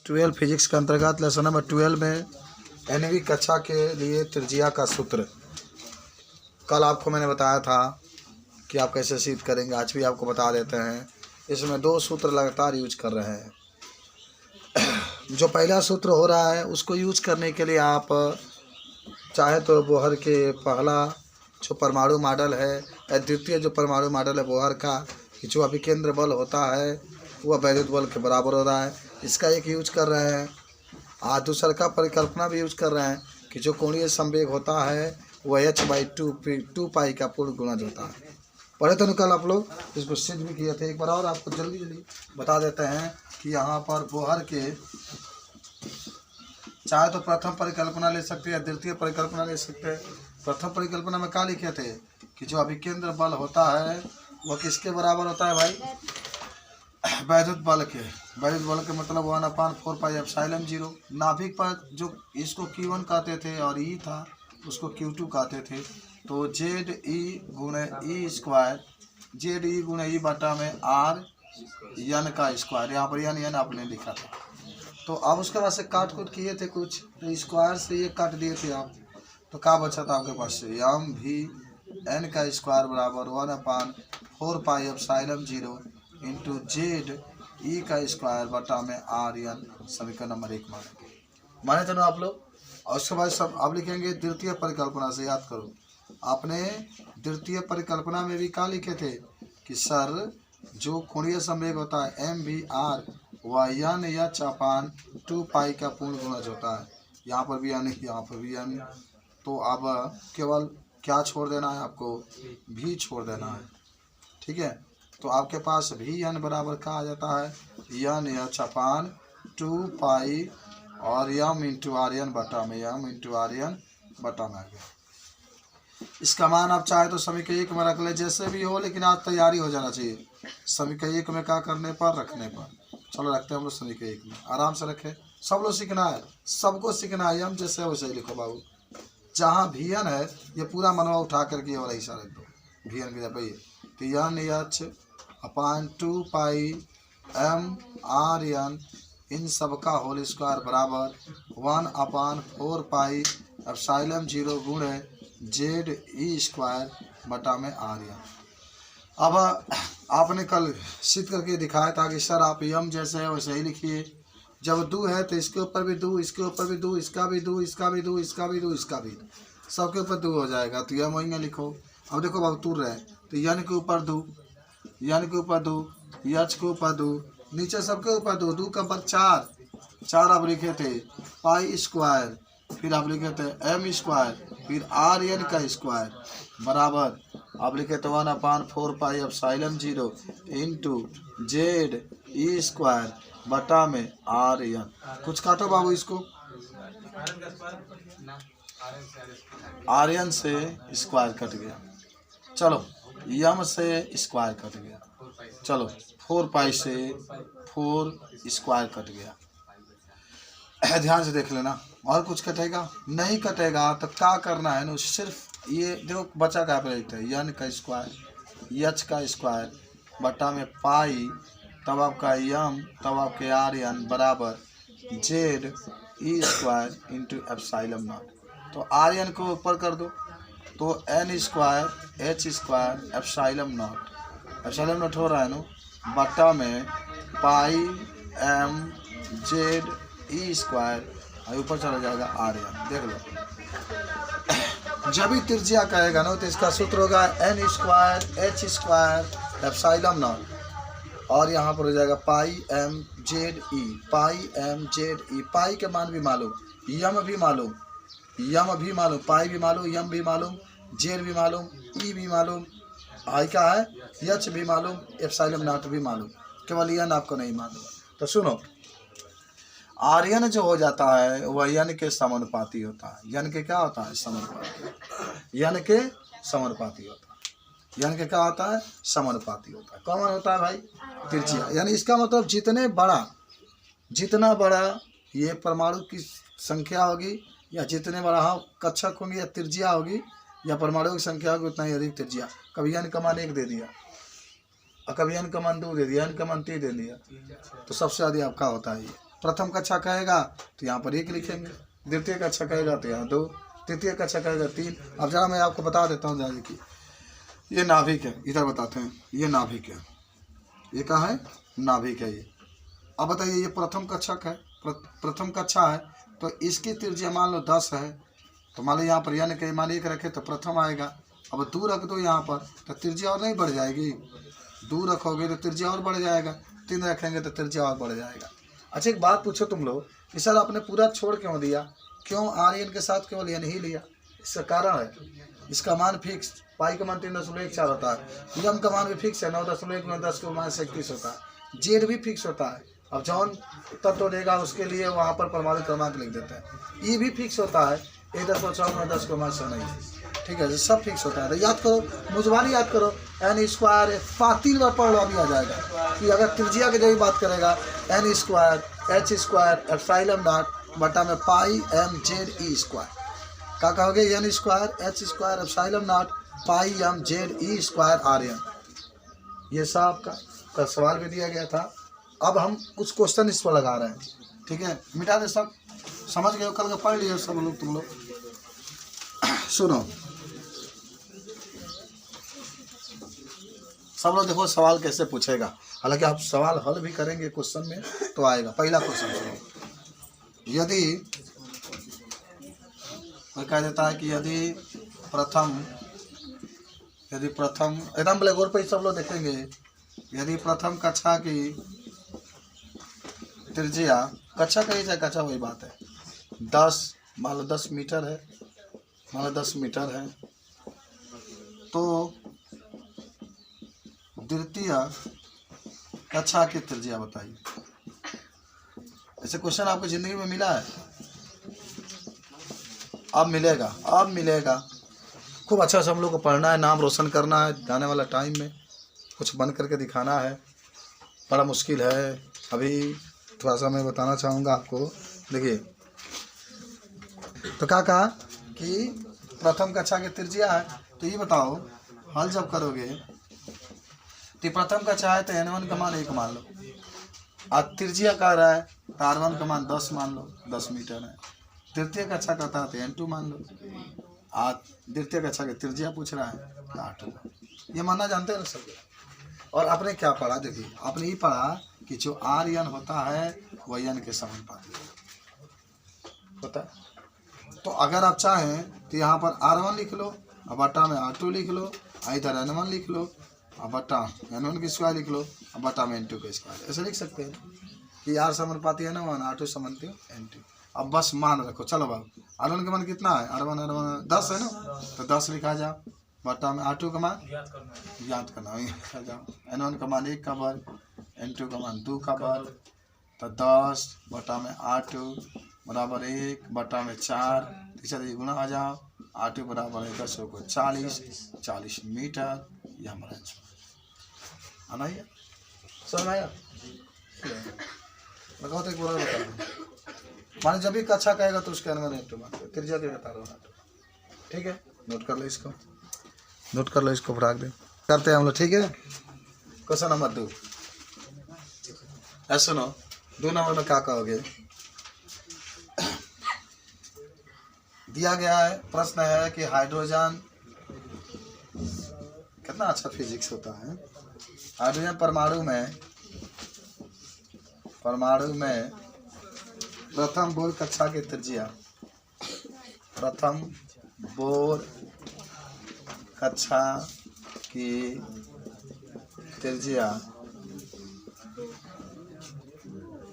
12 physics के अंतर्गत lesson number 12 में 9वीं कक्षा के लिए त्रिज्या का सूत्र कल आपको मैंने बताया था कि आप कैसे सिद्ध करेंगे। आज भी आपको बता देते हैं। इसमें 2 सूत्र लगातार यूज कर रहे हैं। जो पहला सूत्र हो रहा है उसको यूज करने के लिए आप चाहे तो बोहर के पहला जो परमाणु मॉडल है या द्वितीय जो परमाणु मॉडल है बोहर का, कि जो अभिकेंद्र बल होता है वह वैद्युत बल के बराबर हो रहा है, इसका एक यूज कर रहे हैं। दूसरा का परिकल्पना भी यूज कर रहे हैं कि जो कोणीय संवेग होता है वह h/2 पाई का पूर्ण गुणज होता है। पढ़े तो कल आप लोग इसको सिद्ध भी किए थे। एक बार और आपको जल्दी जल्दी बता देते हैं कि यहाँ पर बोहर के चाहे तो प्रथम परिकल्पना ले सकते हैं या द्वितीय परिकल्पना ले सकते हैं। प्रथम परिकल्पना में क्या लिखे थे कि जो अभिकेंद्र बल होता है वह किसके बराबर होता है भाई? वैद्युत बल के। वैद्युत बल के मतलब 1/4 पाई एप्सिलॉन 0। नाभिक पर जो इसको Q1 कहते थे और E था उसको Q2 कहते थे। तो ZE गुणे E स्क्वायर, ZE गुणे E बटा में R n का स्क्वायर। यहाँ पर n आपने लिखा था। तो अब उसके बाद से काट कूट किए थे कुछ, तो स्क्वायर से ये काट दिए थे आप, तो क्या बचा था आपके पास से m भी n का स्क्वायर बराबर 1/4 पाई एप्सिलॉन 0 इंटू ZE का स्क्वायर बटा में RN। समीकरण नंबर 1 माने तो ना आप लोग। और उसके बाद सब आप लिखेंगे द्वितीय परिकल्पना से। याद करो आपने द्वितीय परिकल्पना में भी क्या लिखे थे कि सर जो कोणीय संवेग होता है m भी R व n/2 पाई का पूर्ण गुणज होता है। यहाँ पर भी n, यहाँ पर भी n। तो अब केवल क्या छोड़ देना है आपको? भी छोड़ देना है। ठीक है, तो आपके पास भी n बराबर क्या आ जाता है? n/2 पाई और m इंटू RN बटा में, m इंटू RN बटा में आ गया। इसका मान आप चाहे तो समीकरण 1 में रख ले, जैसे भी हो, लेकिन आज तैयारी हो जाना चाहिए। समीकरण 1 में क्या करने पर? रखने पर। चलो रखते हैं हम लोग समीकरण 1 में, आराम से रखें। सब लोग सीखना है, सबको सीखना है। हम जैसे वैसे ही लिखो बाबू। जहाँ VN है ये पूरा मनवा उठा करके और ऐसा रख दो। VN की जगह तो n/2 पाई m RN इन सब का होल स्क्वायर बराबर 1/4 पाई एप्सिलॉन 0 गुणे ZE स्क्वायर बटा में RN। अब आपने कल सिद्ध करके दिखाया था कि सर आप यम जैसे है वैसे ही लिखिए। जब 2 है तो इसके ऊपर भी 2, इसके ऊपर भी 2, इसका भी 2, इसका भी 2, इसका भी 2, इसका भी 2, सबके ऊपर 2 हो जाएगा। तो यम वहीं में लिखो। अब देखो बाबू तुर रहे तो n के ऊपर 2, n के ऊपर 2, h के ऊपर 2, नीचे सबके ऊपर 2, 2 के ऊपर 4 आप लिखे थे पाई स्क्वायर, फिर आप लिखे थे m स्क्वायर, फिर RN का स्क्वायर बराबर आप लिखे तो 1/4 pi epsilon 0 into ZE square बटा में RN। कुछ काटो बाबू इसको। RN से स्क्वायर कट गया, चलो m से स्क्वायर कट गया, चलो 4 पाई से 4 स्क्वायर कट गया। ध्यान से देख लेना। और कुछ कटेगा? नहीं कटेगा। तो क्या करना है ना, सिर्फ ये देखो बचा क्या पे लिखते हैं n का स्क्वायर, h का स्क्वायर बटा में पाई, तब आपका m, तब आपके RN बराबर ZE square into epsilon not. तो RN को ऊपर कर दो तो n square h square epsilon not हो रहा है ना बटा में पाई m ZE स्क्वायर, ऊपर चला जाएगा RN। देख लो जब भी त्रिज्या कहेगा ना तो इसका सूत्र होगा n square h square epsilon not, और यहाँ पर हो जाएगा पाई m ZE, पाई m ZE। पाई के मान भी मालूम, यम भी मालूम, पाई भी मालूम, यम भी मालूम, जेड भी मालूम, ई भी मालूम, आई का है एच भी मालूम, एप्सिलॉन नॉट भी मालूम, केवल n आपको नहीं मालूम। तो सुनो RN जो हो जाता है वह n के समानुपाती होता है। n के क्या होता है? समानुपाती। n के समानुपाती होता है। n के क्या होता है? समानुपाती होता है। कौन होता है भाई? त्रिज्या। यानी इसका मतलब जितना बड़ा ये परमाणु की संख्या होगी या जितने बड़ा कक्षक होंगे या त्रिज्या होगी या परमाणु की संख्या होगी उतना ही अधिक त्रिज्या। कभी n का मान 1 दे दिया और कभी n का मान 2 दे दिया, n का मान 3 दे दिया, तो सबसे अधिक आपका होता है ये। प्रथम कक्षा कहेगा तो यहाँ पर 1 लिखेंगे, द्वितीय कक्षा कहेगा तो यहाँ 2, तृतीय कक्षा कहेगा 3। अब जरा मैं आपको बता देता हूँ जाने की, ये नाभिक है, इधर बताते हैं, ये नाभिक है, ये कहाँ है, नाभिक है ये। अब बताइए ये प्रथम कक्षा का है, प्रथम कक्षा है तो इसकी त्रिज्या मान लो 10 है, तो मान लो यहाँ पर यानी कि मान 1 रखे तो प्रथम आएगा। अब 2 रख दो यहाँ पर तो त्रिज्या और नहीं बढ़ जाएगी, 2 रखोगे तो त्रिज्या और बढ़ जाएगा, 3 रखेंगे तो त्रिज्या और बढ़ जाएगा। अच्छा एक बात पूछो तुम लोग कि सर आपने पूरा छोड़ क्यों दिया, क्यों आर्यन के साथ केवल एन ही लिया? इसका कारण है, इसका मान फिक्स, पाई का मान 3.14 होता है, यम का मान भी फिक्स है 9.10 के मान 31 होता है, जेड भी फिक्स होता है। अब जौन तत्व देगा उसके लिए वहाँ पर परमाणु क्रमांक लिख देते हैं। ई भी फिक्स होता है 1.14 के मान 9, ठीक है, सब फिक्स होता है। तो याद करो, मुझवारी याद करो, एन स्क्वायर 3 बार पढ़ लो अभी आ जाएगा कि अगर त्रिज्या की जो बात करेगा N square H square epsilon naught बटा में pi M Z E square, क्या कहोगे, N square H square epsilon naught pi M Z E square R N. ये सब का सवाल भी दिया गया था। अब हम कुछ क्वेश्चन इस पर लगा रहे हैं, ठीक है, मिटा दे सब, समझ गए, कल का पढ़ लिया सब लोग, तुम लोग सुनो सब लोग, देखो सवाल कैसे पूछेगा, हालांकि आप सवाल हल भी करेंगे क्वेश्चन में तो आएगा। पहला क्वेश्चन सुनो, यदि कोई कह देता है कि यदि प्रथम एकदम ब्लैक बोर्ड पर सब लोग देखेंगे, यदि प्रथम कक्षा की त्रिज्या, कक्षा कही जाए, कक्षा वही बात है, 10 मान लो 10 मीटर है, मान लो 10 मीटर है, तो द्वितीय कक्षा की त्रिज्या बताइए। ऐसे क्वेश्चन आपको जिंदगी में मिला है? अब मिलेगा। खूब अच्छा से हम लोग को पढ़ना है, नाम रोशन करना है, जाने वाला टाइम में कुछ बन करके दिखाना है। बड़ा मुश्किल है, अभी थोड़ा सा मैं बताना चाहूँगा आपको। देखिए तो क्या कहा कि प्रथम कक्षा की त्रिज्या है, तो ये बताओ हल जब करोगे तो प्रथम कक्षा है तो n1 का मान 1 मान लो, और त्रिज्या कह रहा है तो r1 का मान 10 मान लो, 10 मीटर है। तृतीय कक्षा कहता है तो n2 मान लो, और द्वितीय कक्षा की त्रिज्या पूछ रहा है तो r2। ये मानना जानते हैं ना सब। और आपने क्या पढ़ा, देखिए आपने ये पढ़ा कि जो आर एन होता है वह एन के समानुपाती होता है। तो अगर आप चाहें तो यहाँ पर r1 लिख लो, अब बटा में r2 लिख लो, इधर n1 लिख लो, अब बटा n1 की स्क्वायर लिख लो, अब बटा में n2 का स्क्वायर, ऐसे लिख सकते हैं कि r समानुपाती है n1, r2 समानुपाती n2। अब बस मान रखो, चलो बाबू r1 का मान कितना है, r1 10 है ना, तो 10 लिखा जाओ, बटा में r2 का मान याद करना लिखा जाओ, n1 का मान 1 का वर्ग, n2 का मान 2 का वर्ग, तो 10 बटा में r2 बराबर 1 बटा में 4, तीसरा गुना आ जाओ, r2 बराबर है 10 को 40 मीटर। यह हमारा आना ही समझ आया। लगाओ तो एक बोला बता दो, माने जब भी कक्षा कहेगा तो उसके अंदर एक तो त्रिज्या के बता रहा, ठीक है, नोट कर लो इसको, नोट कर लो इसको, फटाक दे करते हैं हम लोग, ठीक है। क्वेश्चन नंबर 2, ऐसा सुनो, 2 नंबर में क्या कहोगे, दिया गया है, प्रश्न है कि हाइड्रोजन, कितना अच्छा फिजिक्स होता है, हाइड्रोजन परमाणु में प्रथम बोर कक्षा की त्रिज्या, प्रथम बोर कक्षा की त्रिज्या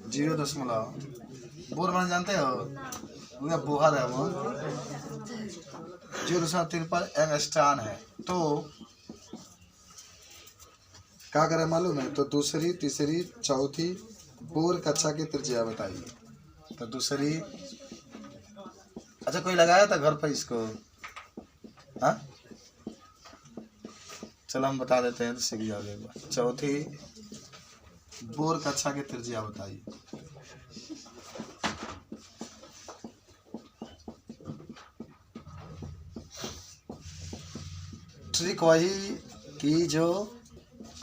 0. बोर मान जानते हो, वो बोहर है, वो 0.53 एंगस्ट्रॉन है। तो क्या करें मालूम है, तो दूसरी तीसरी चौथी बोर कक्षा की त्रिज्या बताइए। तो दूसरी, अच्छा कोई लगाया था घर पर इसको, हाँ चलो हम बता देते हैं तो सीख जाओगे एक बार। चौथी बोर कक्षा की त्रिज्या बताइए। ट्रिक वही कि जो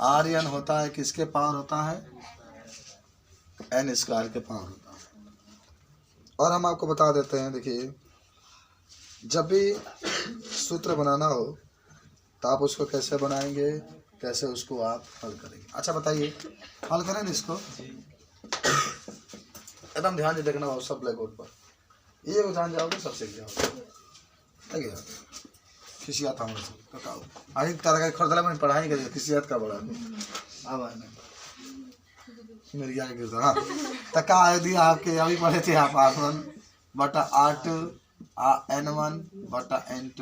आर एन होता है किसके पावर होता है, n स्क्वायर के पावर होता है। और हम आपको बता देते हैं, देखिए जब भी सूत्र बनाना हो तो आप उसको कैसे बनाएंगे, कैसे उसको आप हल करेंगे। अच्छा बताइए, हल करें ना इसको, एकदम ध्यान से देखना हो सब ब्लैक बोर्ड पर, ये को जान जाओगे सब सीख जाओगे। ठीक है, खिसियात हमारे से बताओ, अभी तरह का खरीदला मैंने पढ़ाई करी, खिसियात का बड़ा अब आए मेरी क्या गिरता। हाँ तो का दिया आपके अभी पढ़े थे आप R1 बटा R2 N1 बटा N2।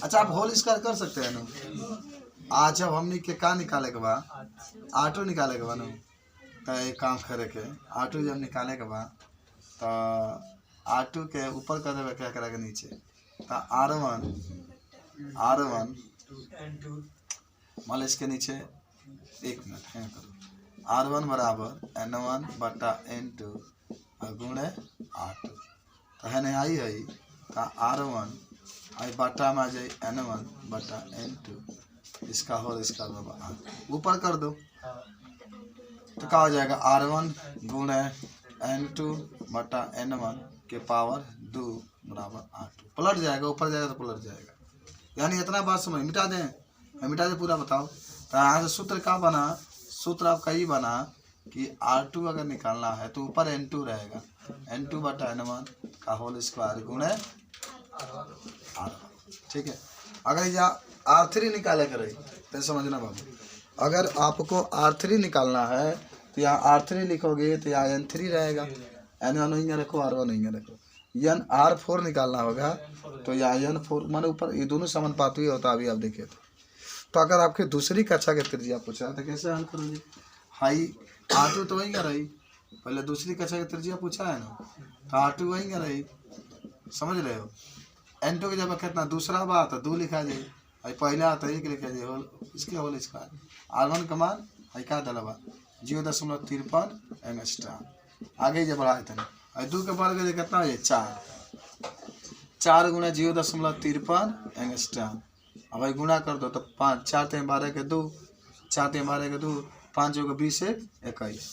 अच्छा आप होल स्क्वायर कर सकते हैं ना। आज जब हमने के का निकाले के बाद R2 निकाले के बाद तो एक काम करे के R2 जब निकाले के बाद तो R2 के ऊपर कर देवे क्या करेगा नीचे, तो R1 मान लो इसके नीचे एक मिनट है करो, R1 बराबर N1 बटा N2 गुणे R2 तो है नहीं आई है तो R1 आई बटा में आ जाए N1 बटा N2 इसका होल इसका बराबर ऊपर कर दो तो क्या हो जाएगा R1 गुणे N2 बटा N1 के पावर 2 बराबर R2। पलट जाएगा, ऊपर जाएगा तो पलट जाएगा, यानी इतना बात समझ। मिटा दें, मिटा दे पूरा बताओ। तो यहाँ से सूत्र क्या बना, सूत्र आपका ये बना कि R2 अगर निकालना है तो ऊपर N2 रहेगा, N2 बटा N1 का होल स्क्वायर गुणे R1। ठीक है, अगर यहाँ R3 निकाले करें तो समझना बाबू, अगर आपको R3 निकालना है तो यहाँ R3 लिखोगे तो यहाँ N3 रहेगा, N1 वहीं रखो R1 वहीं रखो। R4 निकालना होगा तो यहाँ N4 माने ऊपर ये दोनों समानुपाती होता है। अभी आप देखिए तो अगर आपके दूसरी कक्षा के त्रिज्या पूछा तो कैसे हल करोगे। हाई R2 तो वहीं रही, पहले दूसरी कक्षा के त्रिज्या पूछा है ना, तो R2 वहीं रही, समझ रहे हो। N2 की जब कितना दूसरा बात है 2 लिखा जाए, अभी पहला आता है 1 लिखा जाए, होल इसके होल इसका R1 का मान है क्या दलवा 0.53 एंगस्ट्रॉम। आगे जब बढ़ाए थे ना 2 के बार के कितना है 4 गुना 0.53 एंगस्ट्रॉम। अब भाई गुना कर दो तो 5 4 3 12 के 2 4 3 12 के 2 5 को 20 21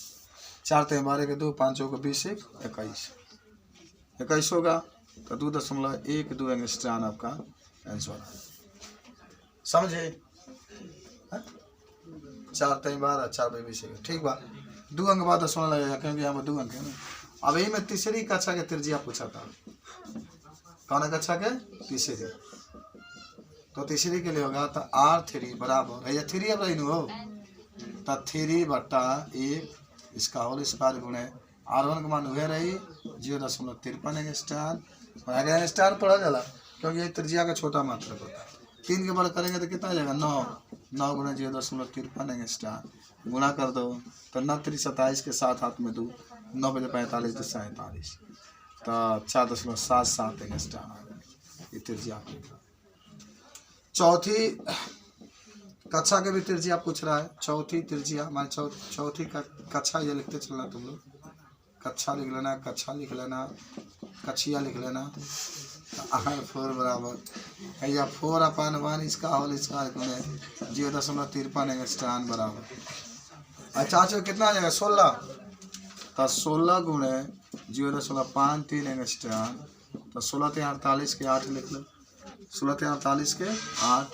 4 3 12 के 2 5 को 20 21 होगा तो 2.12 एंगस्ट्रॉम आपका आंसर समझे। 4 3 12 4 20 ठीक बा, 2 अंक बाद 10 लगेगा क्योंकि यहाँ पर 2 अंक है ना। अब यही में तीसरी कक्षा के त्रिज्या पूछा था, कौन कक्षा के तीसरी, तो तीसरी के लिए होगा तो R3 बराबर है 3 अब रही हो तो 3 बटा 1 इसका होल स्क्वायर गुणे R1 का मान हुए रही 0.53 एंगस्ट्रॉम पढ़ा जाला क्योंकि ये त्रिज्या का छोटा मात्रक होता है। 3 के बल करेंगे तो कितना आ जाएगा 9 गुना 0.53 एंगस्ट्रॉम गुना कर दो तो 9 3 27 के साथ हाथ में 2 9 बजे 45 तो 47 तो 4.77 एंगस्ट्रॉम ये त्रिज्या। चौथी कक्षा के भी त्रिज्या पूछ रहा है, चौथी त्रिज्या मान चौथी कक्षा ये लिखते चलना तुम लोग, कक्षा लिख लेना, कक्षा लिख लेना, कक्षिया लिख लेना। R4 बराबर है या 4/1 इसका होल स्क्वायर गुणे 0.53 एंगस्ट्रॉम बराबर। अच्छा कितना आ जाएगा 16 तो 16 गुणे 0.53 एंगस्ट्रॉम तो 16 3 48 के 8 लिख लो, 16 3 48 के 8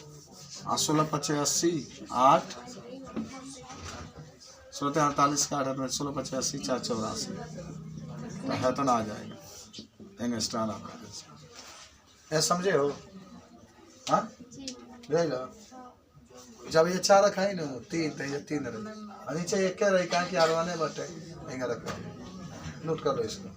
और 16 5 80 8 16 3 48 के 8 में 16 5 80 4 84 तो है तो ना आ जाएगा एंगस्ट्रॉम आपका। ये समझे हो। हाँ ले लो, जब ये 4 रखा है ना 3 तो ये 3 रही नीचे 1 रही कहाँ की R1 बटे रखा, नोट कर लो इसको।